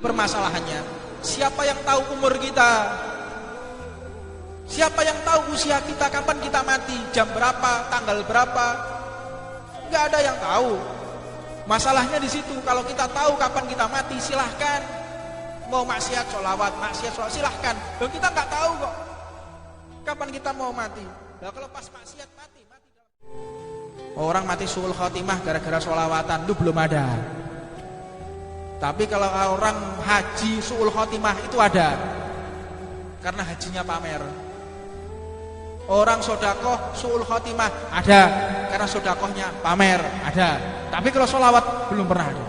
Permasalahannya, siapa yang tahu umur kita? Siapa yang tahu usia kita, kapan kita mati, jam berapa, tanggal berapa? Nggak ada yang tahu. Masalahnya di situ. Kalau kita tahu kapan kita mati, silahkan. Mau maksiat sholawat, silahkan. Dan kita nggak tahu kok kapan kita mau mati. Nah, kalau pas maksiat mati. Orang mati suul khotimah gara-gara sholawatan itu belum ada. Tapi kalau orang haji suul khotimah itu ada, karena hajinya pamer. Orang sodakoh suul khotimah ada, karena sodakohnya pamer, ada. Tapi kalau sholawat belum pernah ada.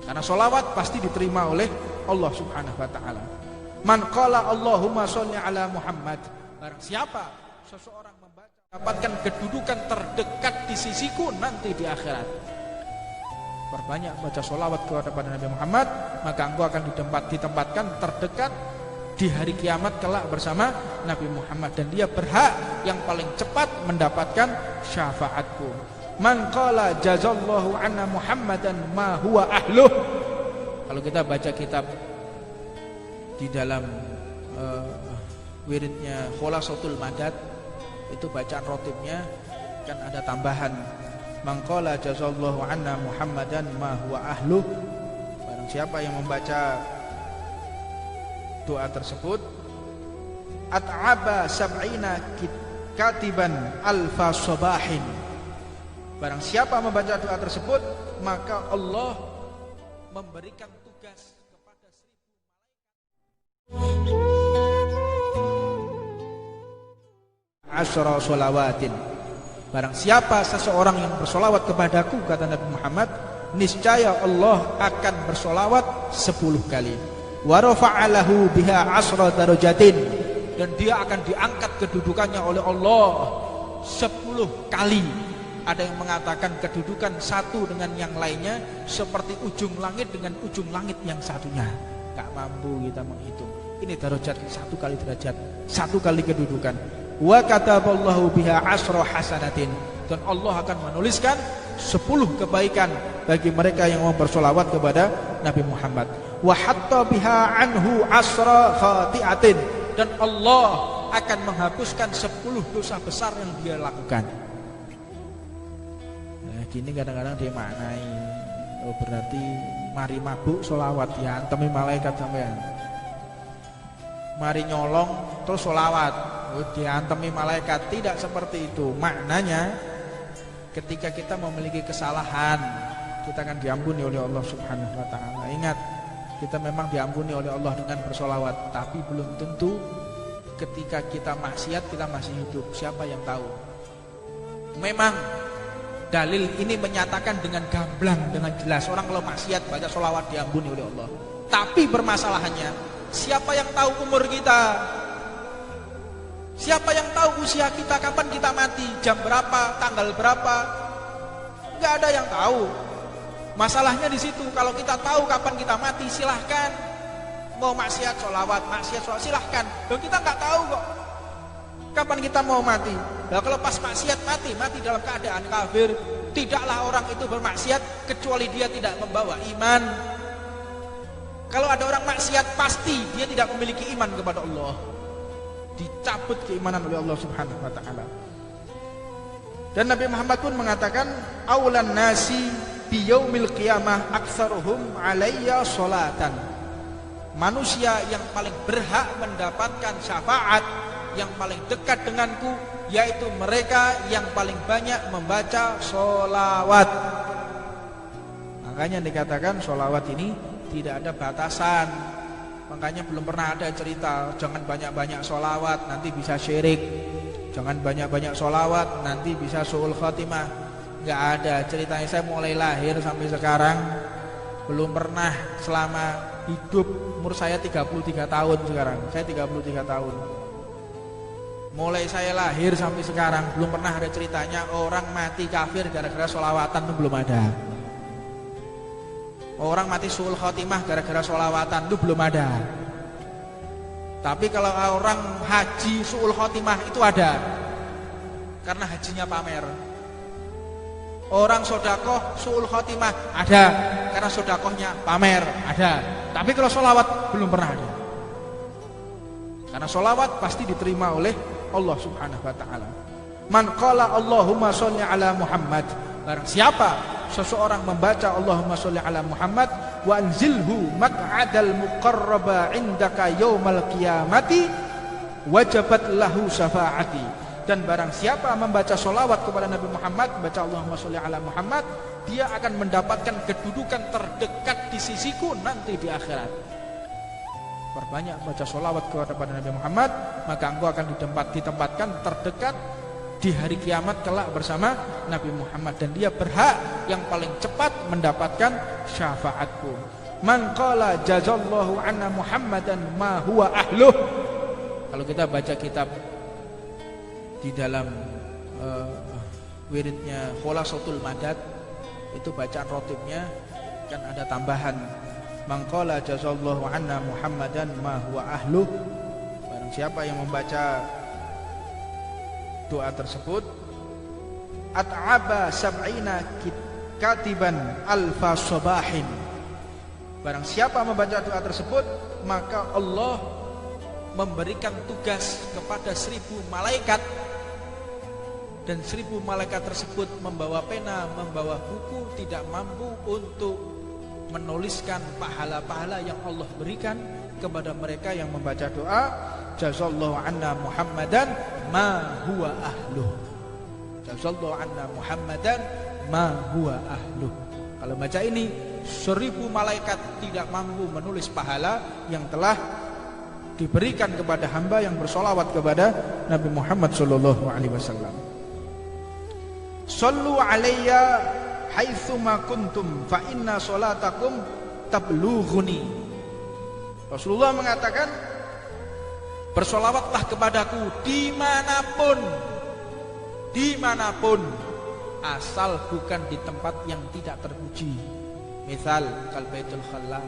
Karena sholawat pasti diterima oleh Allah subhanahu wa ta'ala. Man qala Allahumma sholli ala Muhammad. Barang siapa seseorang membaca, dapatkan kedudukan terdekat di sisiku nanti di akhirat. Perbanyak baca sholawat kepada Nabi Muhammad, maka engkau akan ditempatkan terdekat di hari kiamat kelak bersama Nabi Muhammad, dan dia berhak yang paling cepat mendapatkan syafaatku. Man qala jazallahu anna Muhammadan ma huwa ahluh. Kalau kita baca kitab di dalam wiridnya Khulasatul Madad, itu bacaan rotibnya kan ada tambahan, man qala jazallahu anna Muhammadan ma huwa ahluh. Barang siapa yang membaca doa tersebut, at'aba sab'ina katiban alfa sabahin. Barang siapa membaca doa tersebut, maka Allah memberikan tugas kepada 1000 asyara sholawatin. Barang siapa seseorang yang bersolawat kepadaku, kata Nabi Muhammad, niscaya Allah akan bersolawat 10 kali. Wa rafa'alahu biha asra darajatin, dan dia akan diangkat kedudukannya oleh Allah 10 kali. Ada yang mengatakan kedudukan satu dengan yang lainnya seperti ujung langit dengan ujung langit yang satunya. Gak mampu kita menghitung. Ini darajat, 1 kali derajat, 1 kali kedudukan. Wa kataballahu biha asra hasanatin, dan Allah akan menuliskan 10 kebaikan bagi mereka yang mau bersolawat kepada Nabi Muhammad. Wa hatta biha anhu asra khati'atin, dan Allah akan menghapuskan 10 dosa besar yang dia lakukan. Nah, gini kadang-kadang dia maknai, oh berarti mari mabuk solawat ya antemi malaikat sampean. Mari nyolong terus solawat, oh diantemi malaikat. Tidak seperti itu. Maknanya ketika kita memiliki kesalahan, kita akan diampuni oleh Allah subhanahu wa ta'ala. Ingat, kita memang diampuni oleh Allah dengan bersolawat, tapi belum tentu ketika kita maksiat kita masih hidup. Siapa yang tahu? Memang dalil ini menyatakan dengan gamblang, dengan jelas, orang kalau maksiat baca solawat diampuni oleh Allah. Tapi permasalahannya, siapa yang tahu umur kita? Siapa yang tahu usia kita, kapan kita mati, jam berapa, tanggal berapa? Nggak ada yang tahu. Masalahnya di situ. Kalau kita tahu kapan kita mati, silahkan. Mau maksiat sholawat, silahkan. Dan kita nggak tahu kok kapan kita mau mati. Nah, kalau pas maksiat mati dalam keadaan kafir, tidaklah orang itu bermaksiat kecuali dia tidak membawa iman. Kalau ada orang maksiat, pasti dia tidak memiliki iman kepada Allah. Dicabut keimanan oleh Allah subhanahu wa ta'ala. Dan Nabi Muhammad pun mengatakan, aulan nasi biyaumil qiyamah aktsaruhum alayya sholatan. Manusia yang paling berhak mendapatkan syafaat, yang paling dekat denganku, yaitu mereka yang paling banyak membaca sholawat. Makanya dikatakan sholawat ini tidak ada batasan. Makanya belum pernah ada cerita jangan banyak-banyak sholawat nanti bisa syirik, jangan banyak-banyak sholawat nanti bisa suul khatimah. Nggak ada ceritanya. Saya mulai lahir sampai sekarang belum pernah, selama hidup umur saya 33 tahun sekarang. Saya 33 tahun. Mulai saya lahir sampai sekarang belum pernah ada ceritanya orang mati kafir gara-gara sholawatan, itu belum ada. Orang mati suul khotimah gara-gara sholawatan, itu belum ada. Tapi kalau orang haji suul khotimah itu ada, karena hajinya pamer. Orang sodakoh suul khotimah ada, karena sodakohnya pamer ada. Tapi kalau sholawat belum pernah ada. Karena sholawat pasti diterima oleh Allah Subhanahu Wa Taala. Man qala Allahumma sholli ala Muhammad, barang siapa seseorang membaca Allahumma sholli ala Muhammad wa anzilhu maq'adal muqarraba indaka yaumal qiyamati wajabat lahu syafaati. Dan barang siapa membaca sholawat kepada Nabi Muhammad, baca Allahumma sholli ala Muhammad, dia akan mendapatkan kedudukan terdekat di sisiku nanti di akhirat. Perbanyak baca sholawat kepada Nabi Muhammad, maka engkau akan ditempatkan terdekat di hari kiamat kelak bersama Nabi Muhammad, dan dia berhak yang paling cepat mendapatkan syafaatku. Man qala jazallahu anna Muhammadan ma huwa ahluh. Kalau kita baca kitab di dalam wiridnya Khulasatul Madad, itu bacaan rotibnya kan ada tambahan man qala jazallahu anna Muhammadan ma huwa ahluh. Barang siapa yang membaca doa tersebut, at'aba sab'ina katiban alfa sabahin. Barang siapa membaca doa tersebut, maka Allah memberikan tugas kepada 1000 malaikat, dan 1000 malaikat tersebut membawa pena, membawa buku, tidak mampu untuk menuliskan pahala-pahala yang Allah berikan kepada mereka yang membaca doa jazallahu anna Muhammadan ma huwa ahluh. Jazallahu anna Muhammadan ma huwa ahluh. Kalau baca ini 1000 malaikat tidak mampu menulis pahala yang telah diberikan kepada hamba yang bersolawat kepada Nabi Muhammad sallallahu alaihi wasallam. Sallu alayya haitsuma kuntum fa inna sholatakum tablughuni. Rasulullah mengatakan, bersolawatlah kepadaku dimanapun, asal bukan di tempat yang tidak terpuji. Misal kal baitul khala,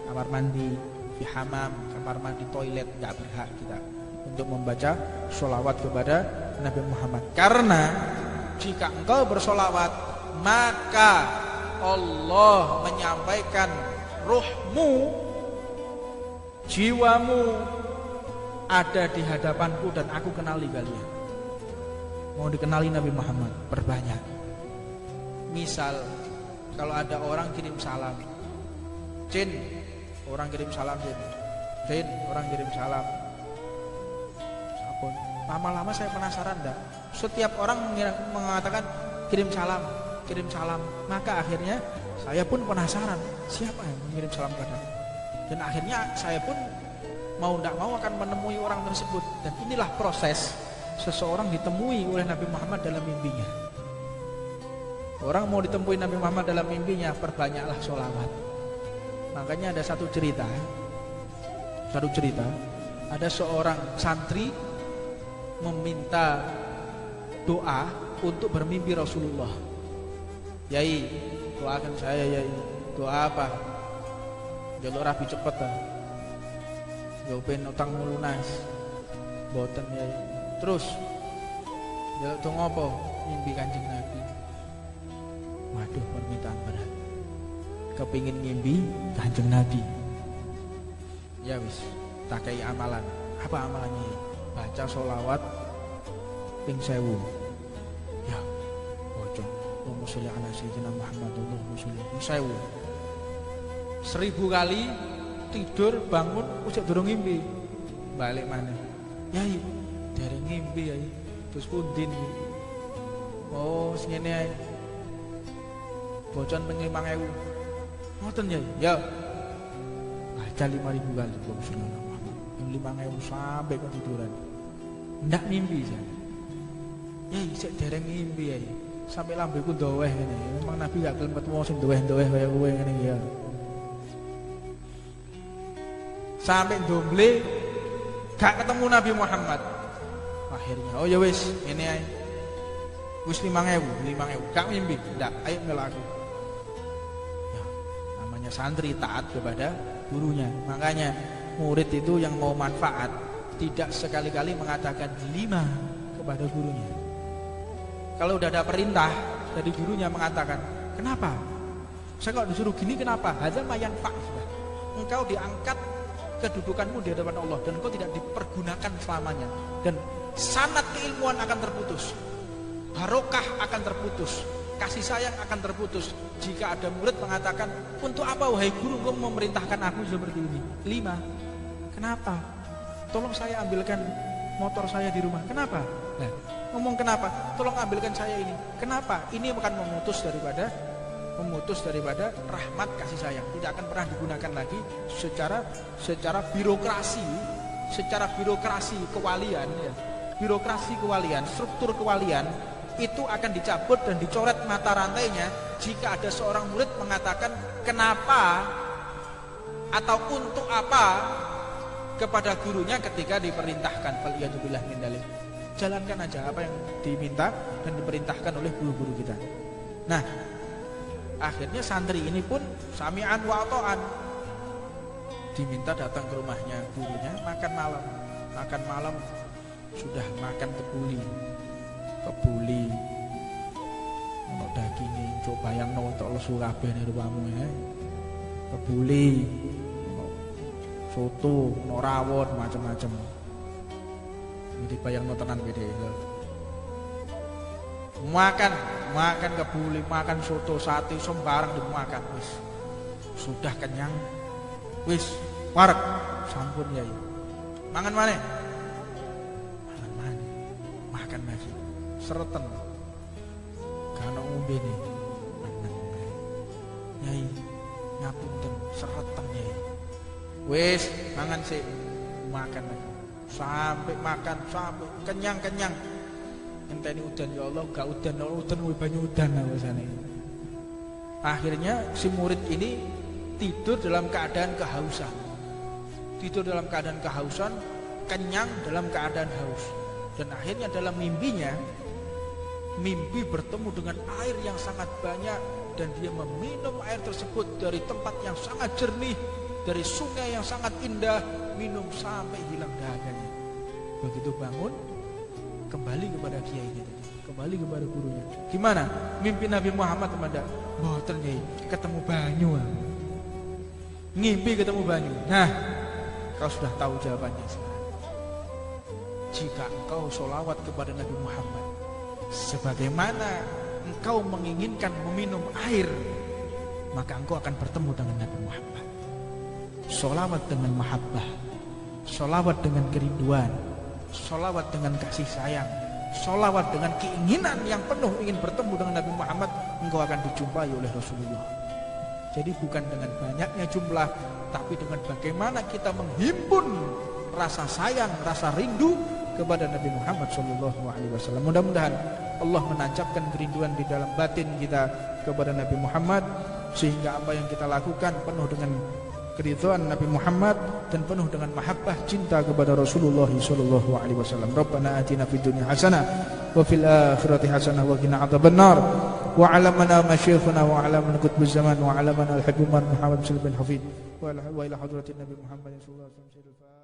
kamar mandi, di hamam, kamar mandi, toilet, enggak berhak kita untuk membaca sholawat kepada Nabi Muhammad. Karena jika engkau bersolawat, maka Allah menyampaikan ruhmu, jiwamu ada di hadapanku dan aku kenali kalian. Mau dikenali Nabi Muhammad, perbanyak. Misal kalau ada orang kirim salam, Cin, orang kirim salam, Cin, orang kirim salam. Sapun. Lama-lama saya penasaran dah. Setiap orang mengatakan kirim salam, maka akhirnya saya pun penasaran siapa yang mengirim salam padaku. Dan akhirnya saya pun mau tidak mau akan menemui orang tersebut. Dan inilah proses seseorang ditemui oleh Nabi Muhammad dalam mimpinya. Orang mau ditemui Nabi Muhammad dalam mimpinya, perbanyaklah sholawat. Makanya ada satu cerita, ada seorang santri meminta doa untuk bermimpi Rasulullah. Yai, doakan saya Yai. Doa apa? Jalur rapi cepet ta. Yo ben utang lunas. Boten Yai. Terus jalur dong apa? Mimpi Kanjeng Nabi. Waduh, permintaan berat. Kepingin ngimpi Kanjeng Nabi. Ya wis, tak kei amalan. Apa amalannya? Baca sholawat ping 1000. Ya, baca Allahumma sholli ala sayyidina Muhammad Allahumma sholli 1000 kali. Tidur bangun ujak durung ngimpi, balik mana? Yai, dereng ngimpi Yai. Terus pundin. Oh, ngene ae. Bocan ping 5000. Ngoten Yai. Ya. Baca 5000 kali Allahumma sholli ala Muhammad. 5000 sampai ketiduran. Ndak mimpi saya. Yai, sik dereng ngimpi Yai. Sampai lambeku ndoweh ngene. Memang Nabi gak gelem ketemu sing ndoweh-ndoweh kaya kowe ngene ya. Sampai domble gak ketemu Nabi Muhammad. Akhirnya, oh ya wis, ngene ae. Wis 5000. Gak mimpi. Ndak, ayo melaku. Ya, namanya santri taat kepada gurunya. Makanya murid itu yang mau manfaat tidak sekali-kali mengatakan 5 kepada gurunya. Kalau udah ada perintah dari gurunya mengatakan, kenapa? Saya kalau disuruh gini kenapa? Hadza ma yanfa'. Engkau diangkat kedudukanmu di hadapan Allah dan engkau tidak dipergunakan selamanya, dan sanad keilmuan akan terputus, barokah akan terputus, kasih sayang akan terputus jika ada murid mengatakan, untuk apa wahai guru engkau memerintahkan aku seperti ini? 5. Kenapa? Tolong saya ambilkan motor saya di rumah. Kenapa? Nah, ngomong kenapa? Tolong ambilkan saya ini. Kenapa? Ini akan memutus daripada rahmat kasih sayang. Tidak akan pernah digunakan lagi secara birokrasi kewalian ya. Birokrasi kewalian, struktur kewalian itu akan dicabut dan dicoret mata rantainya jika ada seorang murid mengatakan kenapa atau untuk apa kepada gurunya ketika diperintahkan. Faliyadzubillah min dzalik. Jalankan aja apa yang diminta dan diperintahkan oleh guru-guru kita. Nah, akhirnya santri ini pun sami'an wa ta'an, diminta datang ke rumahnya gurunya makan malam sudah makan kebuli ono dagingnya, coba bayang no untuk lesu kabeh ning rumahmu ya, kebuli, soto, no rawon, macam-macam. Jadi bayang no tenan gede. Makan kebuli, makan soto, sate, sembarang dimakan. Wis sudah kenyang, wis wareg sampun ya. Mangan maneh, makan nasi, sereten, karena umbe nih, nyai ngapunten sereten nyai. Wis mangan sih, makan lagi, sampai kenyang. Enteni udan ya Allah, gak udan banyu udan awasane. Akhirnya si murid ini tidur dalam keadaan kehausan. Kenyang dalam keadaan haus. Dan akhirnya dalam mimpi bertemu dengan air yang sangat banyak, dan dia meminum air tersebut dari tempat yang sangat jernih, dari sungai yang sangat indah, minum sampai hilang dahaganya. Begitu bangun, kembali kepada kiainya tadi, kembali kepada gurunya. Gimana mimpi Nabi Muhammad teman-teman? Mboten nyai, ketemu banyu. Ngimpi ketemu banyu. Nah, kau sudah tahu jawabannya sekarang. Jika engkau sholawat kepada Nabi Muhammad sebagaimana engkau menginginkan meminum air, maka engkau akan bertemu dengan Nabi Muhammad. Sholawat dengan mahabbah, sholawat dengan kerinduan, sholawat dengan kasih sayang, sholawat dengan keinginan yang penuh ingin bertemu dengan Nabi Muhammad, engkau akan dijumpai oleh Rasulullah. Jadi bukan dengan banyaknya jumlah, tapi dengan bagaimana kita menghimpun rasa sayang, rasa rindu kepada Nabi Muhammad SAW. Mudah-mudahan Allah menancapkan kerinduan di dalam batin kita kepada Nabi Muhammad, sehingga apa yang kita lakukan penuh dengan keridhaan Nabi Muhammad dan penuh dengan mahabbah cinta kepada Rasulullah SAW. Rabbana atina fid dunya hasanah wa fil akhirati hasanah wa qina adzabannar. Wa 'alamana masyayikhuna wa 'alamana qutbuz zaman wa 'alamana al-habib Muhammad sallallahu alaihi wasallam wa ila hadratin Nabi Muhammad sallallahu alaihi wasallam.